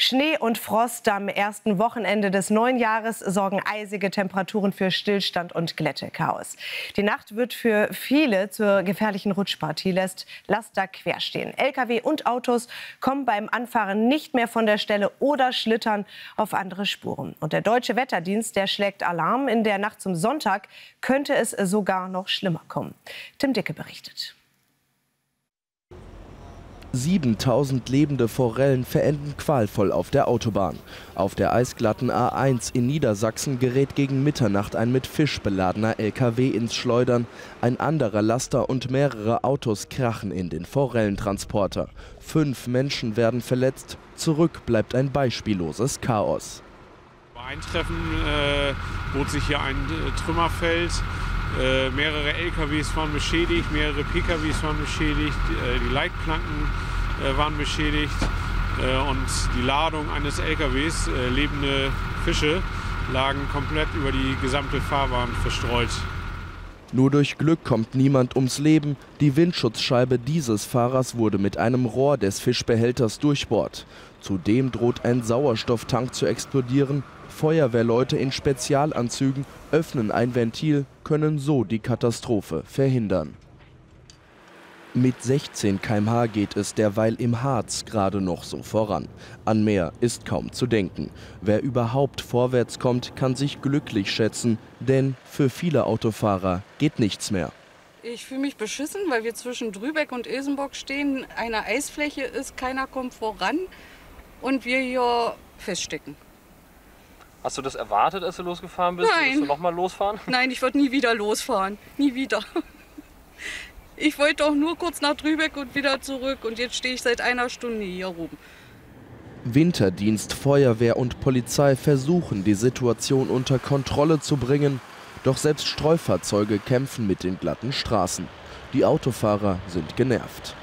Schnee und Frost am ersten Wochenende des neuen Jahres sorgen eisige Temperaturen für Stillstand und Glättechaos. Die Nacht wird für viele zur gefährlichen Rutschpartie, lässt Laster quer stehen. Lkw und Autos kommen beim Anfahren nicht mehr von der Stelle oder schlittern auf andere Spuren. Und der Deutsche Wetterdienst, der schlägt Alarm. In der Nacht zum Sonntag könnte es sogar noch schlimmer kommen. Tim Dicke berichtet. 7000 lebende Forellen verenden qualvoll auf der Autobahn. Auf der eisglatten A1 in Niedersachsen gerät gegen Mitternacht ein mit Fisch beladener LKW ins Schleudern. Ein anderer Laster und mehrere Autos krachen in den Forellentransporter. 5 Menschen werden verletzt. Zurück bleibt ein beispielloses Chaos. Bei Eintreffen bot sich hier ein Trümmerfeld. Mehrere LKWs waren beschädigt, mehrere PKWs waren beschädigt, die Leitplanken waren beschädigt und die Ladung eines LKWs, lebende Fische, lagen komplett über die gesamte Fahrbahn verstreut. Nur durch Glück kommt niemand ums Leben. Die Windschutzscheibe dieses Fahrers wurde mit einem Rohr des Fischbehälters durchbohrt. Zudem droht ein Sauerstofftank zu explodieren. Feuerwehrleute in Spezialanzügen öffnen ein Ventil, können so die Katastrophe verhindern. Mit 16 km/h geht es derweil im Harz gerade noch so voran. An mehr ist kaum zu denken. Wer überhaupt vorwärts kommt, kann sich glücklich schätzen, denn für viele Autofahrer geht nichts mehr. Ich fühle mich beschissen, weil wir zwischen Drübeck und Ilsenburg stehen. Eine Eisfläche ist, keiner kommt voran und wir hier feststecken. Hast du das erwartet, als du losgefahren bist? Nein. Willst du noch mal losfahren? Nein, ich würde nie wieder losfahren. Nie wieder. Ich wollte doch nur kurz nach Drübeck und wieder zurück. Und jetzt stehe ich seit einer Stunde hier rum. Winterdienst, Feuerwehr und Polizei versuchen, die Situation unter Kontrolle zu bringen. Doch selbst Streufahrzeuge kämpfen mit den glatten Straßen. Die Autofahrer sind genervt.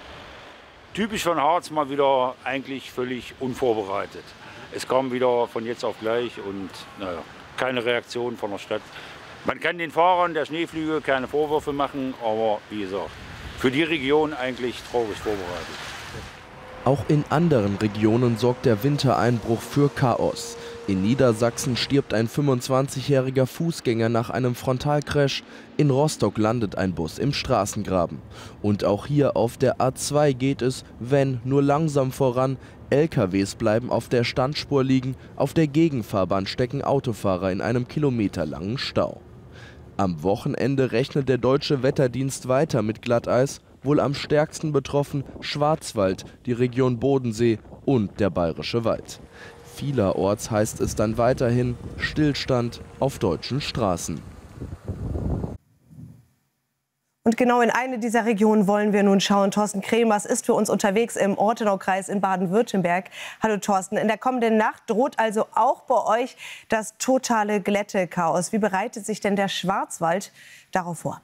Typisch von Harz mal wieder eigentlich völlig unvorbereitet. Es kam wieder von jetzt auf gleich und naja, keine Reaktion von der Stadt. Man kann den Fahrern der Schneeflüge keine Vorwürfe machen, aber wie gesagt, für die Region eigentlich traurig vorbereitet. Auch in anderen Regionen sorgt der Wintereinbruch für Chaos. In Niedersachsen stirbt ein 25-jähriger Fußgänger nach einem Frontalcrash. In Rostock landet ein Bus im Straßengraben. Und auch hier auf der A2 geht es, wenn, nur langsam voran. LKWs bleiben auf der Standspur liegen, auf der Gegenfahrbahn stecken Autofahrer in einem kilometerlangen Stau. Am Wochenende rechnet der Deutsche Wetterdienst weiter mit Glatteis, wohl am stärksten betroffen Schwarzwald, die Region Bodensee und der Bayerische Wald. Vielerorts heißt es dann weiterhin Stillstand auf deutschen Straßen. Und genau in eine dieser Regionen wollen wir nun schauen. Thorsten Kremers ist für uns unterwegs im Ortenaukreis in Baden-Württemberg. Hallo Thorsten, in der kommenden Nacht droht also auch bei euch das totale Glättechaos. Wie bereitet sich denn der Schwarzwald darauf vor?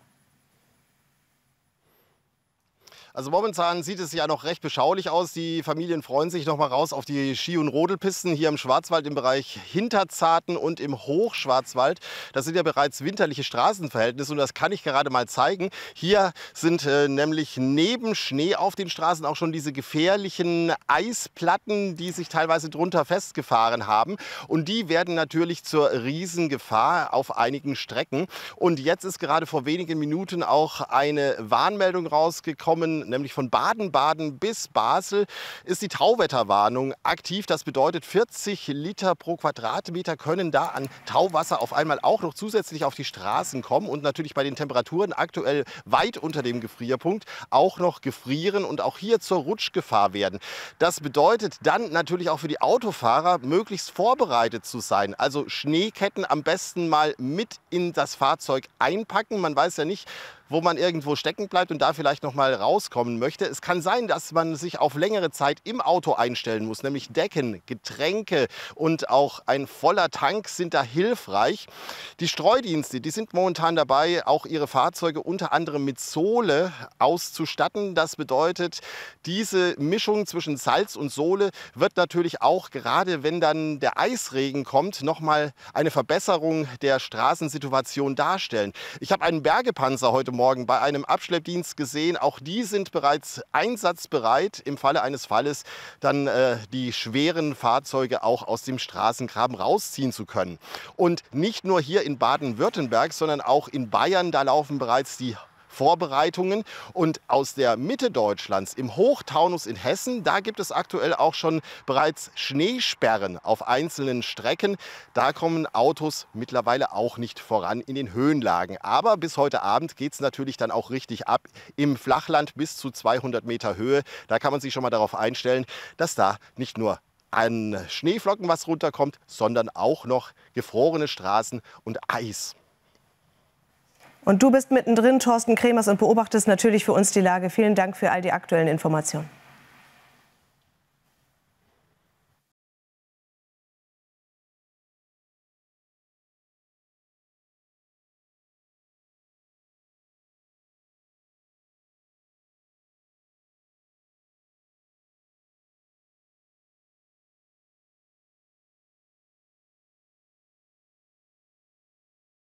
Also momentan sieht es ja noch recht beschaulich aus. Die Familien freuen sich noch mal raus auf die Ski- und Rodelpisten hier im Schwarzwald im Bereich Hinterzarten und im Hochschwarzwald. Das sind ja bereits winterliche Straßenverhältnisse und das kann ich gerade mal zeigen. Hier sind nämlich neben Schnee auf den Straßen auch schon diese gefährlichen Eisplatten, die sich teilweise drunter festgefahren haben. Und die werden natürlich zur Riesengefahr auf einigen Strecken. Und jetzt ist gerade vor wenigen Minuten auch eine Warnmeldung rausgekommen, nämlich von Baden-Baden bis Basel ist die Tauwetterwarnung aktiv. Das bedeutet, 40 Liter pro Quadratmeter können da an Tauwasser auf einmal auch noch zusätzlich auf die Straßen kommen und natürlich bei den Temperaturen aktuell weit unter dem Gefrierpunkt auch noch gefrieren und auch hier zur Rutschgefahr werden. Das bedeutet dann natürlich auch für die Autofahrer, möglichst vorbereitet zu sein. Also Schneeketten am besten mal mit in das Fahrzeug einpacken. Man weiß ja nicht, wo man irgendwo stecken bleibt und da vielleicht noch mal rauskommen möchte. Es kann sein, dass man sich auf längere Zeit im Auto einstellen muss, nämlich Decken, Getränke und auch ein voller Tank sind da hilfreich. Die Streudienste, die sind momentan dabei, auch ihre Fahrzeuge unter anderem mit Sohle auszustatten. Das bedeutet, diese Mischung zwischen Salz und Sohle wird natürlich auch, gerade wenn dann der Eisregen kommt, noch mal eine Verbesserung der Straßensituation darstellen. Ich habe einen Bergepanzer heute Morgen bei einem Abschleppdienst gesehen. Auch die sind bereits einsatzbereit, im Falle eines Falles dann die schweren Fahrzeuge auch aus dem Straßengraben rausziehen zu können. Und nicht nur hier in Baden-Württemberg, sondern auch in Bayern, da laufen bereits die Vorbereitungen. Und aus der Mitte Deutschlands, im Hochtaunus in Hessen, da gibt es aktuell auch schon bereits Schneesperren auf einzelnen Strecken. Da kommen Autos mittlerweile auch nicht voran in den Höhenlagen. Aber bis heute Abend geht es natürlich dann auch richtig ab im Flachland bis zu 200 Meter Höhe. Da kann man sich schon mal darauf einstellen, dass da nicht nur an Schneeflocken was runterkommt, sondern auch noch gefrorene Straßen und Eis. Und du bist mittendrin, Thorsten Kremers, und beobachtest natürlich für uns die Lage. Vielen Dank für all die aktuellen Informationen.